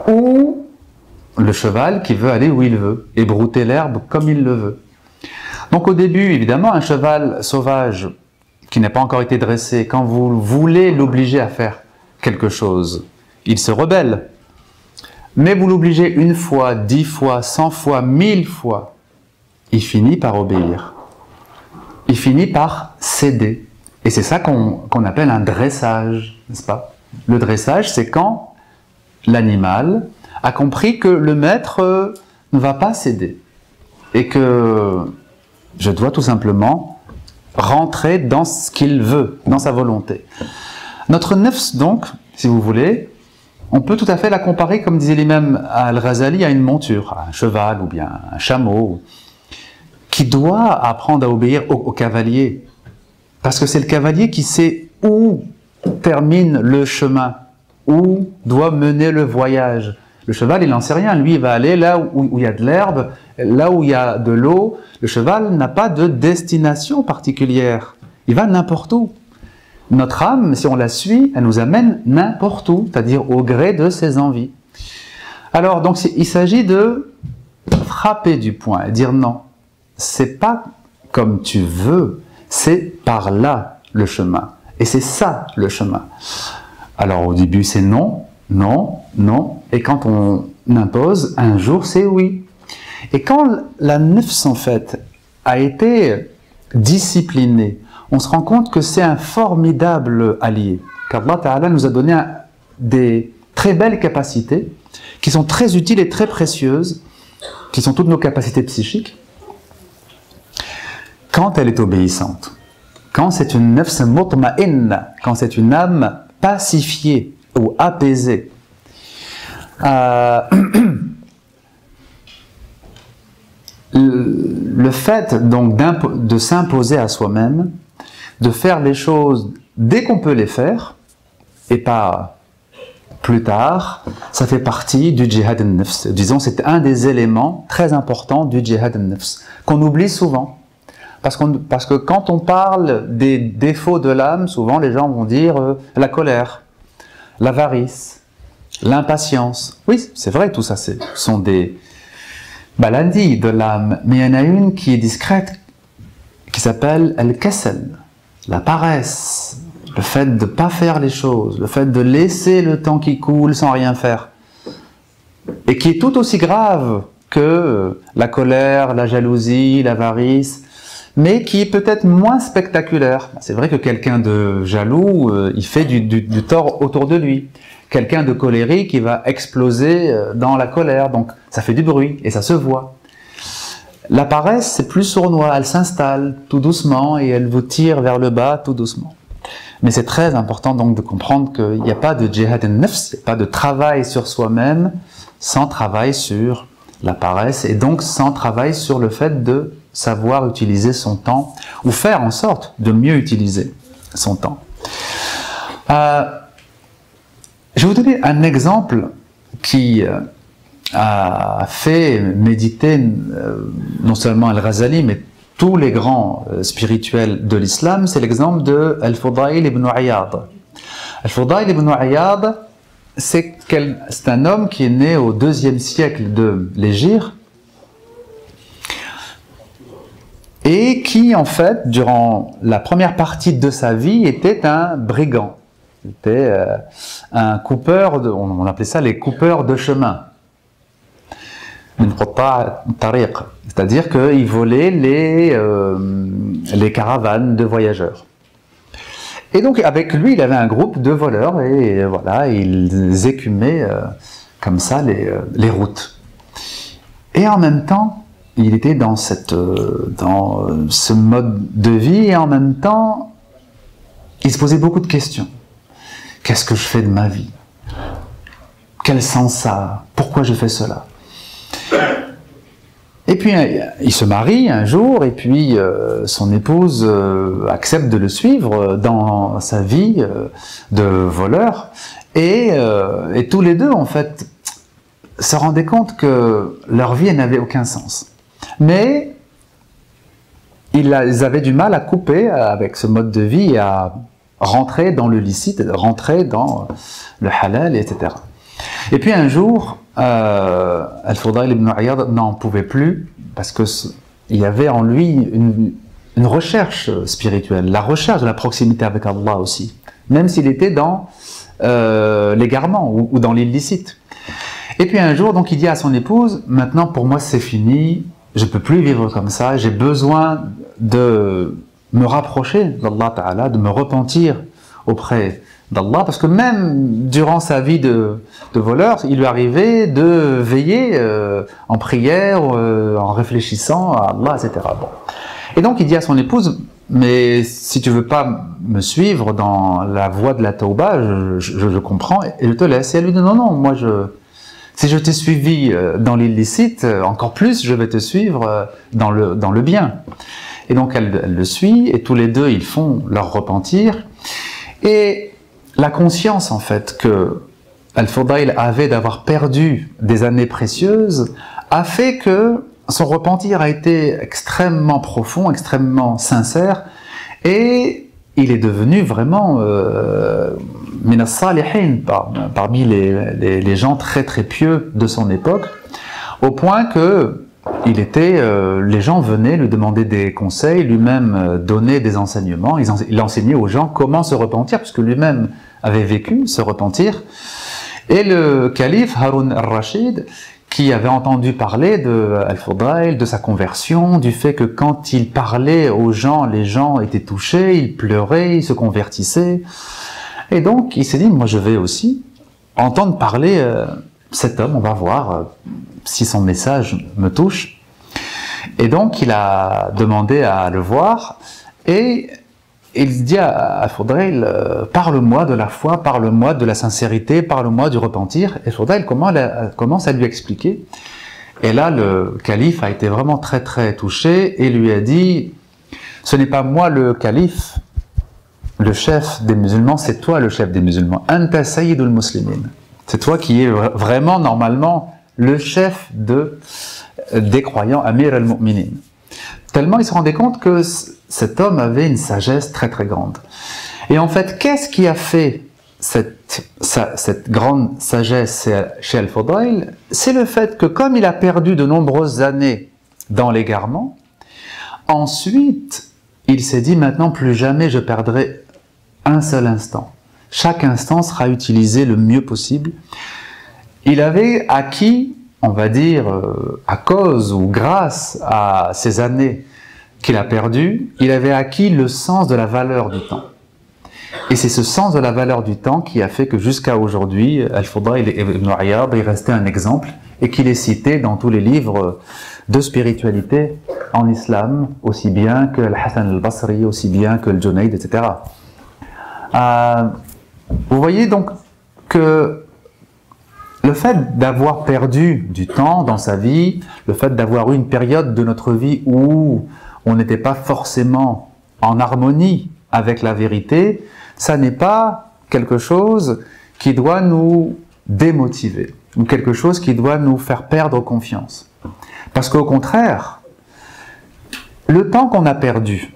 ou le cheval qui veut aller où il veut et brouter l'herbe comme il le veut. Donc au début, évidemment, un cheval sauvage qui n'a pas encore été dressé, quand vous voulez l'obliger à faire quelque chose, il se rebelle. Mais vous l'obligez une fois, 10 fois, 100 fois, 1000 fois, il finit par obéir. Il finit par céder. Et c'est ça qu'on appelle un dressage, n'est-ce pas? Le dressage, c'est quand l'animal a compris que le maître ne va pas céder. Et que je dois tout simplement rentrer dans ce qu'il veut, dans sa volonté. Notre nefs, donc, si vous voulez, on peut tout à fait la comparer, comme disait l'imam Al-Ghazali, à une monture, à un cheval ou bien un chameau, qui doit apprendre à obéir au cavalier. Parce que c'est le cavalier qui sait où termine le chemin, où doit mener le voyage. Le cheval, il n'en sait rien. Lui, il va aller là où il y a de l'herbe, là où il y a de l'eau. Le cheval n'a pas de destination particulière. Il va n'importe où. Notre âme, si on la suit, elle nous amène n'importe où, c'est-à-dire au gré de ses envies. Alors, donc, il s'agit de frapper du poing et dire non, c'est pas comme tu veux, c'est par là le chemin. Et c'est ça le chemin. Alors, au début, c'est non, non, non. Et quand on impose, un jour, c'est oui. Et quand la nefs, en fait, a été disciplinée, on se rend compte que c'est un formidable allié. Car Allah Ta'ala nous a donné des très belles capacités qui sont très utiles et très précieuses, qui sont toutes nos capacités psychiques, quand elle est obéissante. Quand c'est une nefs mutma'inna, quand c'est une âme pacifiée ou apaisée. Le fait donc de s'imposer à soi-même, de faire les choses dès qu'on peut les faire, et pas plus tard, ça fait partie du djihad al-nafs. Disons, c'est un des éléments très importants du djihad al-nafs, qu'on oublie souvent. Parce que quand on parle des défauts de l'âme, souvent les gens vont dire la colère, l'avarice, l'impatience. Oui, c'est vrai, tout ça, ce sont des maladies de l'âme. Mais il y en a une qui est discrète, qui s'appelle al-kasal, la paresse, le fait de ne pas faire les choses, le fait de laisser le temps qui coule sans rien faire. Et qui est tout aussi grave que la colère, la jalousie, l'avarice, mais qui est peut-être moins spectaculaire. C'est vrai que quelqu'un de jaloux, il fait du tort autour de lui. Quelqu'un de colérique, il va exploser dans la colère, donc ça fait du bruit et ça se voit. La paresse, c'est plus sournois, elle s'installe tout doucement et elle vous tire vers le bas tout doucement. Mais c'est très important donc de comprendre qu'il n'y a pas de djihad al-nafs, il n'y a pas de travail sur soi-même sans travail sur la paresse et donc sans travail sur le fait de savoir utiliser son temps ou faire en sorte de mieux utiliser son temps. Je vais vous donner un exemple qui a fait méditer non seulement Al-Ghazali, mais tous les grands spirituels de l'islam, c'est l'exemple de Al-Fudayl ibn Iyad. Al-Fudayl ibn Iyad, c'est un homme qui est né au IIe siècle de l'Hégire et qui, en fait, durant la première partie de sa vie, était un brigand. C'était un coupeur, on appelait ça les coupeurs de chemin. C'est-à-dire qu'il volait les caravanes de voyageurs. Et donc avec lui, il avait un groupe de voleurs et voilà, ils écumaient comme ça les routes. Et en même temps, il était dans ce mode de vie et en même temps, il se posait beaucoup de questions. Qu'est-ce que je fais de ma vie? Quel sens ça a? Pourquoi je fais cela? Et puis, il se marie un jour, et puis son épouse accepte de le suivre dans sa vie de voleur. Et tous les deux, en fait, se rendaient compte que leur vie n'avait aucun sens. Mais ils avaient du mal à couper avec ce mode de vie et à rentrer dans le licite, rentrer dans le halal, etc. Et puis un jour, Al-Fudayl ibn Iyad n'en pouvait plus parce qu'il y avait en lui une recherche spirituelle, la recherche de la proximité avec Allah aussi, même s'il était dans l'égarement ou dans l'illicite. Et puis un jour, donc, il dit à son épouse, maintenant pour moi c'est fini, je ne peux plus vivre comme ça, j'ai besoin de me rapprocher d'Allah Ta'ala, de me repentir auprès d'Allah, parce que même durant sa vie de voleur, il lui arrivait de veiller en prière, en réfléchissant à Allah, etc. Bon. Et donc il dit à son épouse, mais si tu veux pas me suivre dans la voie de la tauba, je comprends et je te laisse. Et elle lui dit, non, moi si je t'ai suivi dans l'illicite, encore plus je vais te suivre dans le bien. Et donc elle le suit, et tous les deux ils font leur repentir. Et la conscience en fait que Al-Fudayl avait d'avoir perdu des années précieuses a fait que son repentir a été extrêmement profond, extrêmement sincère, et il est devenu vraiment minas salihin, parmi les gens très très pieux de son époque, au point que les gens venaient lui demander des conseils, lui-même donnait des enseignements, il enseignait aux gens comment se repentir, puisque lui-même avait vécu ce repentir. Et le calife Haroun al-Rachid, qui avait entendu parler de Al-Fudayl, de sa conversion, du fait que quand il parlait aux gens, les gens étaient touchés, ils pleuraient, ils se convertissaient. Et donc il s'est dit, moi je vais aussi entendre parler cet homme, on va voir si son message me touche. Et donc il a demandé à le voir, et il dit à Al-Fudayl, parle-moi de la foi, parle-moi de la sincérité, parle-moi du repentir. Et Al-Fudayl commence à lui expliquer. Et là, le calife a été vraiment très très touché et lui a dit, ce n'est pas moi le calife, le chef des musulmans, c'est toi le chef des musulmans. Anta sayyidul muslimin. C'est toi qui es vraiment normalement le chef des croyants, Amir al-Mu'minin. Tellement il se rendait compte que cet homme avait une sagesse très très grande. Et en fait, qu'est-ce qui a fait cette grande sagesse chez Al-Fudayl? C'est le fait que comme il a perdu de nombreuses années dans l'égarement, ensuite il s'est dit, maintenant plus jamais je perdrai un seul instant. Chaque instant sera utilisé le mieux possible. Il avait acquis, on va dire, à cause ou grâce à ces années qu'il a perdues, il avait acquis le sens de la valeur du temps. Et c'est ce sens de la valeur du temps qui a fait que jusqu'à aujourd'hui, Al-Fudayl ibn Iyad est resté un exemple et qu'il est cité dans tous les livres de spiritualité en islam, aussi bien que Al-Hassan al-Basri, aussi bien que le Junayd, etc. Vous voyez donc que le fait d'avoir perdu du temps dans sa vie, le fait d'avoir eu une période de notre vie où on n'était pas forcément en harmonie avec la vérité, ça n'est pas quelque chose qui doit nous démotiver, ou quelque chose qui doit nous faire perdre confiance. Parce qu'au contraire, le temps qu'on a perdu,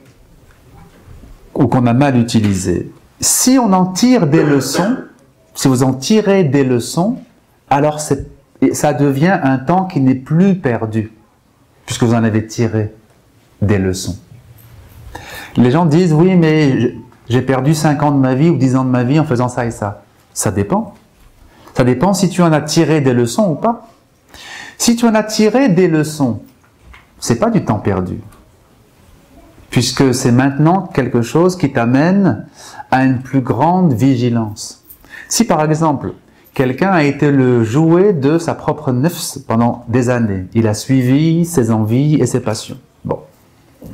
ou qu'on a mal utilisé, si on en tire des leçons, si vous en tirez des leçons, alors ça devient un temps qui n'est plus perdu, puisque vous en avez tiré des leçons. Les gens disent, oui, mais j'ai perdu 5 ans de ma vie ou 10 ans de ma vie en faisant ça et ça. Ça dépend. Ça dépend si tu en as tiré des leçons ou pas. Si tu en as tiré des leçons, c'est pas du temps perdu, puisque c'est maintenant quelque chose qui t'amène à une plus grande vigilance. Si par exemple, quelqu'un a été le jouet de sa propre nafs pendant des années, il a suivi ses envies et ses passions. Bon,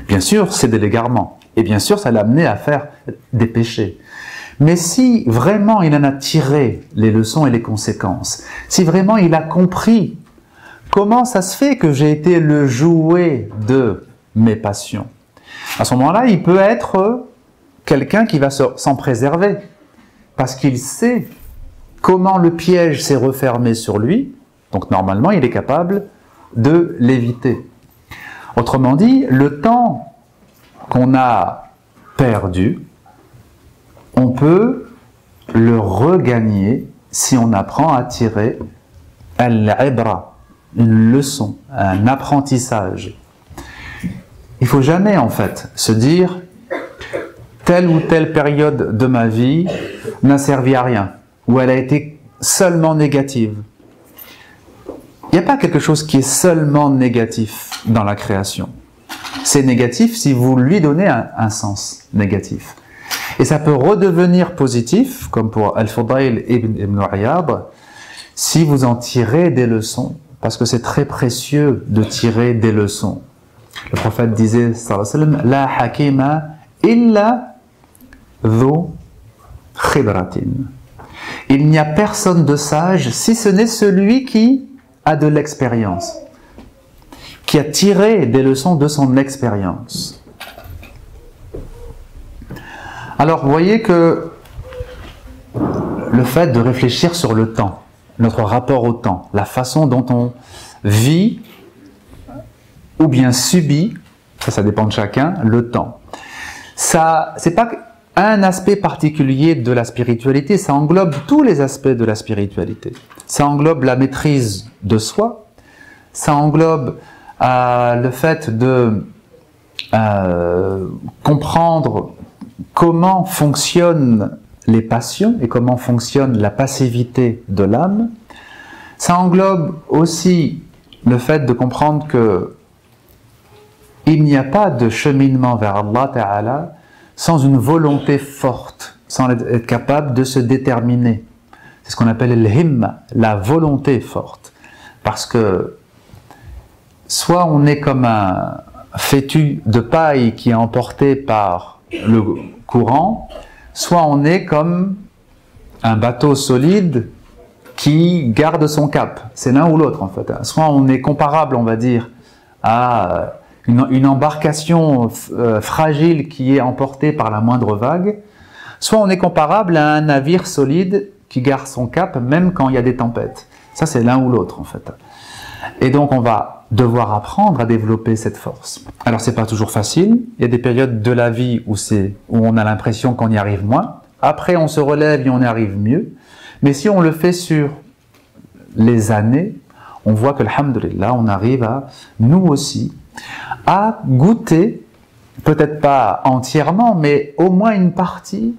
bien sûr, c'est de l'égarement, et bien sûr, ça l'a amené à faire des péchés. Mais si vraiment il en a tiré les leçons et les conséquences, si vraiment il a compris comment ça se fait que j'ai été le jouet de mes passions, à ce moment-là, il peut être quelqu'un qui va s'en préserver, parce qu'il sait comment le piège s'est refermé sur lui, donc normalement il est capable de l'éviter. Autrement dit, le temps qu'on a perdu, on peut le regagner si on apprend à tirer al-ibra, une leçon, un apprentissage. Il ne faut jamais en fait se dire telle ou telle période de ma vie n'a servi à rien, ou elle a été seulement négative. Il n'y a pas quelque chose qui est seulement négatif dans la création. C'est négatif si vous lui donnez un sens négatif. Et ça peut redevenir positif, comme pour Al-Fudayl ibn Iyad, si vous en tirez des leçons, parce que c'est très précieux de tirer des leçons. Le prophète disait, sallallahu alayhi wa sallam, La hakima illa dhu khibratin. Il n'y a personne de sage si ce n'est celui qui a de l'expérience, qui a tiré des leçons de son expérience. Alors, vous voyez que le fait de réfléchir sur le temps, notre rapport au temps, la façon dont on vit ou bien subit, ça dépend de chacun, le temps. Ça, c'est pas un aspect particulier de la spiritualité, ça englobe tous les aspects de la spiritualité. Ça englobe la maîtrise de soi, ça englobe le fait de comprendre comment fonctionnent les passions et comment fonctionne la passivité de l'âme. Ça englobe aussi le fait de comprendre que il n'y a pas de cheminement vers Allah Ta'ala sans une volonté forte, sans être capable de se déterminer. C'est ce qu'on appelle l'himma, la volonté forte. Parce que soit on est comme un fétu de paille qui est emporté par le courant, soit on est comme un bateau solide qui garde son cap. C'est l'un ou l'autre en fait. Soit on est comparable, on va dire, à une embarcation fragile qui est emportée par la moindre vague, soit on est comparable à un navire solide qui garde son cap même quand il y a des tempêtes. Ça c'est l'un ou l'autre en fait. Et donc on va devoir apprendre à développer cette force. Alors c'est pas toujours facile, il y a des périodes de la vie où on a l'impression qu'on y arrive moins, après on se relève et on y arrive mieux, mais si on le fait sur les années, on voit que alhamdoulilah, on arrive à, nous aussi, à goûter, peut-être pas entièrement, mais au moins une partie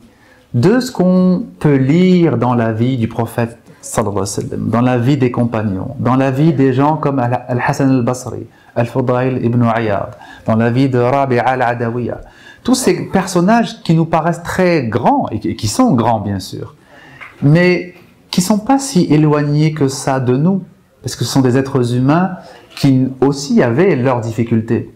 de ce qu'on peut lire dans la vie du prophète sallallahu alayhi wa sallam, dans la vie des compagnons, dans la vie des gens comme Al-Hassan al-Basri, Al-Fudayl ibn Iyad, dans la vie de Rabi'a al-Adawiya. Tous ces personnages qui nous paraissent très grands, et qui sont grands bien sûr, mais qui ne sont pas si éloignés que ça de nous, parce que ce sont des êtres humains qui aussi avaient leurs difficultés.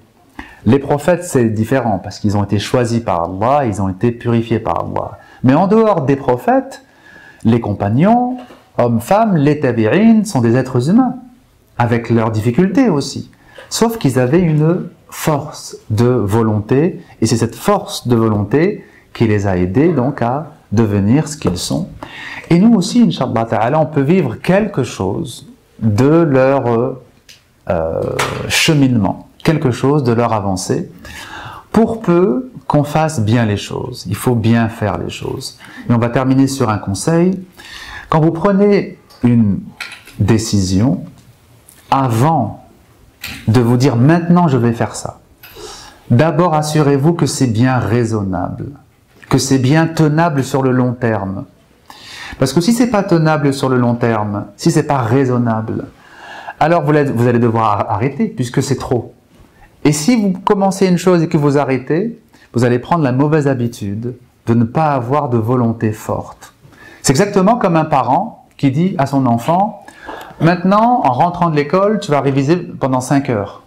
Les prophètes, c'est différent, parce qu'ils ont été choisis par Allah, ils ont été purifiés par Allah. Mais en dehors des prophètes, les compagnons, hommes, femmes, les tabi'in sont des êtres humains, avec leurs difficultés aussi. Sauf qu'ils avaient une force de volonté, et c'est cette force de volonté qui les a aidés donc à devenir ce qu'ils sont. Et nous aussi, Inch'Allah Ta'ala, on peut vivre quelque chose de leur cheminement, quelque chose de leur avancée, pour peu qu'on fasse bien les choses. Il faut bien faire les choses. Et on va terminer sur un conseil. Quand vous prenez une décision, avant de vous dire maintenant je vais faire ça, d'abord assurez-vous que c'est bien raisonnable, que c'est bien tenable sur le long terme. Parce que si c'est pas tenable sur le long terme, si c'est pas raisonnable, alors vous allez devoir arrêter puisque c'est trop. Et si vous commencez une chose et que vous arrêtez, vous allez prendre la mauvaise habitude de ne pas avoir de volonté forte. C'est exactement comme un parent qui dit à son enfant « Maintenant, en rentrant de l'école, tu vas réviser pendant 5 heures. »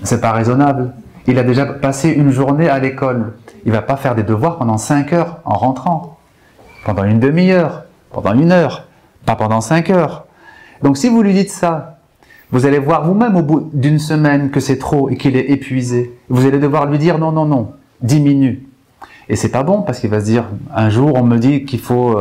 C'est pas raisonnable. Il a déjà passé une journée à l'école. Il ne va pas faire des devoirs pendant 5 heures en rentrant. Pendant une demi-heure, pendant 1 heure, pas pendant 5 heures. Donc si vous lui dites ça, vous allez voir vous-même au bout d'une semaine que c'est trop et qu'il est épuisé. Vous allez devoir lui dire non, non, non, diminue. Et c'est pas bon parce qu'il va se dire, un jour on me dit qu'il faut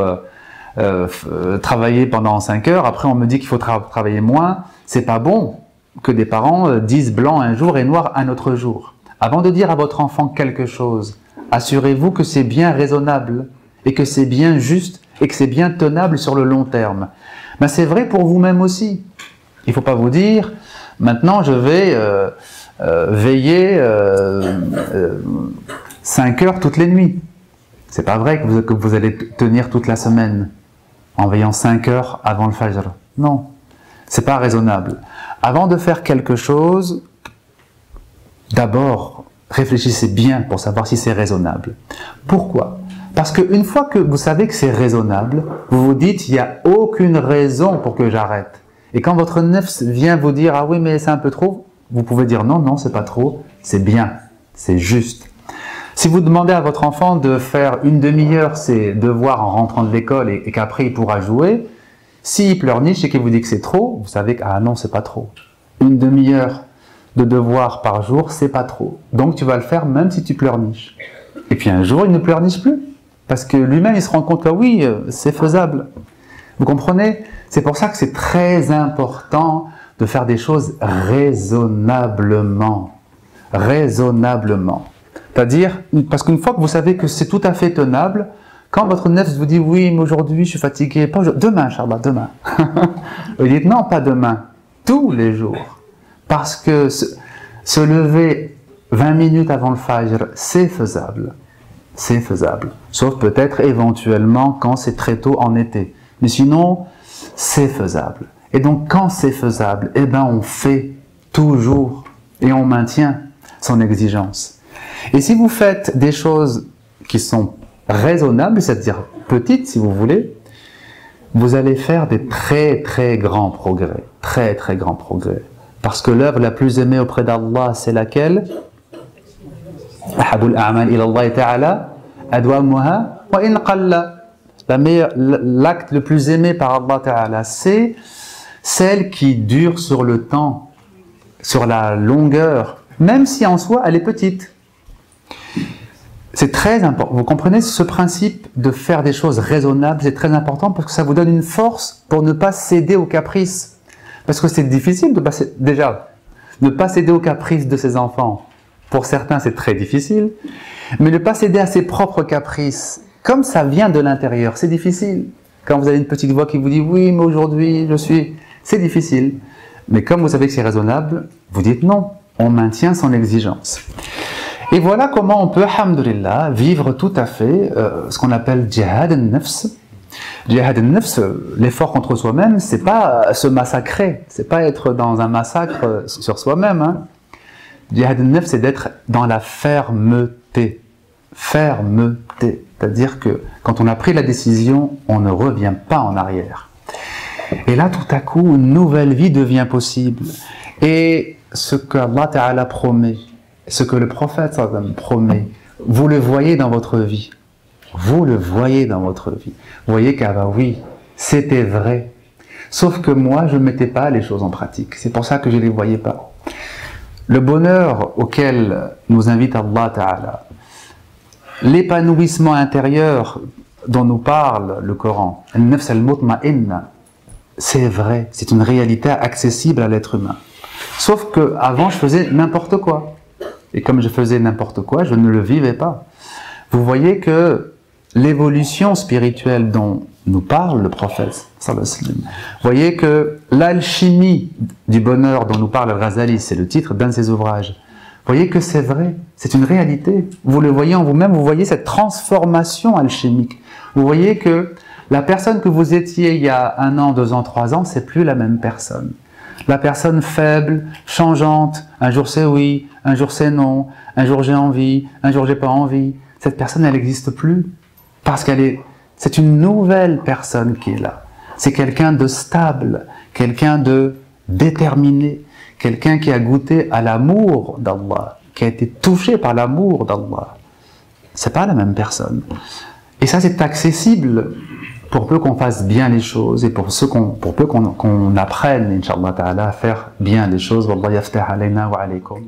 travailler pendant 5 heures, après on me dit qu'il faut travailler moins. C'est pas bon que des parents disent blanc un jour et noir un autre jour. avant de dire à votre enfant quelque chose, assurez-vous que c'est bien raisonnable et que c'est bien juste et que c'est bien tenable sur le long terme. Ben, c'est vrai pour vous-même aussi. Il ne faut pas vous dire, maintenant je vais veiller 5 heures toutes les nuits. C'est pas vrai que vous allez tenir toute la semaine en veillant 5 heures avant le Fajr. Non, c'est pas raisonnable. Avant de faire quelque chose, d'abord, réfléchissez bien pour savoir si c'est raisonnable. Pourquoi? Parce qu'une fois que vous savez que c'est raisonnable, vous vous dites, il n'y a aucune raison pour que j'arrête. Et quand votre nefs vient vous dire, ah oui, mais c'est un peu trop, vous pouvez dire, non, non, c'est pas trop, c'est bien, c'est juste. Si vous demandez à votre enfant de faire une demi-heure ses devoirs en rentrant de l'école et qu'après il pourra jouer, s'il pleurniche et qu'il vous dit que c'est trop, vous savez que, ah non, c'est pas trop. Une demi-heure de devoirs par jour, c'est pas trop. Donc tu vas le faire même si tu pleurniches. Et puis un jour, il ne pleurniche plus. Parce que lui-même, il se rend compte que oui, c'est faisable. Vous comprenez? C'est pour ça que c'est très important de faire des choses raisonnablement. Raisonnablement. C'est-à-dire, parce qu'une fois que vous savez que c'est tout à fait tenable, quand votre nefs vous dit, oui, mais aujourd'hui, je suis fatigué, pas demain, Inch'Allah, demain. Vous dites, non, pas demain, tous les jours. Parce que se lever 20 minutes avant le Fajr, c'est faisable. C'est faisable. Sauf peut-être éventuellement quand c'est très tôt en été. Mais sinon, c'est faisable. Et donc, quand c'est faisable, eh ben, on fait toujours et on maintient son exigence. Et si vous faites des choses qui sont raisonnables, c'est-à-dire petites si vous voulez, vous allez faire des très très grands progrès. Très très grands progrès. Parce que l'œuvre la plus aimée auprès d'Allah, c'est laquelle? L'acte le plus aimé par Allah Ta'ala, c'est celle qui dure sur le temps, sur la longueur, même si en soi elle est petite. C'est très important. Vous comprenez ce principe de faire des choses raisonnables, c'est très important parce que ça vous donne une force pour ne pas céder aux caprices. Parce que c'est difficile de passer, déjà, ne pas céder aux caprices de ses enfants. Pour certains, c'est très difficile. Mais ne pas céder à ses propres caprices, comme ça vient de l'intérieur, c'est difficile. Quand vous avez une petite voix qui vous dit « oui, mais aujourd'hui, je suis… » C'est difficile. Mais comme vous savez que c'est raisonnable, vous dites non. On maintient son exigence. Et voilà comment on peut, alhamdoulilah, vivre tout à fait ce qu'on appelle jihad al-nafs. Jihad al-nafs, l'effort contre soi-même, c'est pas se massacrer, c'est pas être dans un massacre sur soi-même. Hein. Jihad al-nafs, c'est d'être dans la fermeté. Fermeté. C'est-à-dire que quand on a pris la décision, on ne revient pas en arrière. Et là, tout à coup, une nouvelle vie devient possible. Et ce que Allah Ta'ala promet, ce que le prophète promet, vous le voyez dans votre vie. Vous le voyez dans votre vie. Vous voyez qu'ah bah oui, c'était vrai. Sauf que moi, je ne mettais pas les choses en pratique. C'est pour ça que je ne les voyais pas. Le bonheur auquel nous invite Allah Ta'ala, l'épanouissement intérieur dont nous parle le Coran, al-nafs al-mutma'inna, c'est vrai, c'est une réalité accessible à l'être humain. Sauf que avant, je faisais n'importe quoi. Et comme je faisais n'importe quoi, je ne le vivais pas. Vous voyez que l'évolution spirituelle dont nous parle le prophète, vous voyez que l'alchimie du bonheur dont nous parle Al-Ghazali, c'est le titre d'un de ses ouvrages. Vous voyez que c'est vrai, c'est une réalité. Vous le voyez en vous-même, vous voyez cette transformation alchimique. Vous voyez que la personne que vous étiez il y a 1 an, 2 ans, 3 ans, c'est plus la même personne. La personne faible, changeante, un jour c'est oui, un jour c'est non, un jour j'ai envie, un jour j'ai pas envie. Cette personne, elle n'existe plus. Parce c'est une nouvelle personne qui est là. C'est quelqu'un de stable, quelqu'un de déterminé, quelqu'un qui a goûté à l'amour d'Allah, qui a été touché par l'amour d'Allah. C'est pas la même personne. Et ça, c'est accessible pour peu qu'on fasse bien les choses et pour peu qu'on apprenne, Inch'Allah Ta'ala, à faire bien les choses. Wallah yaftah alayna wa alaykum.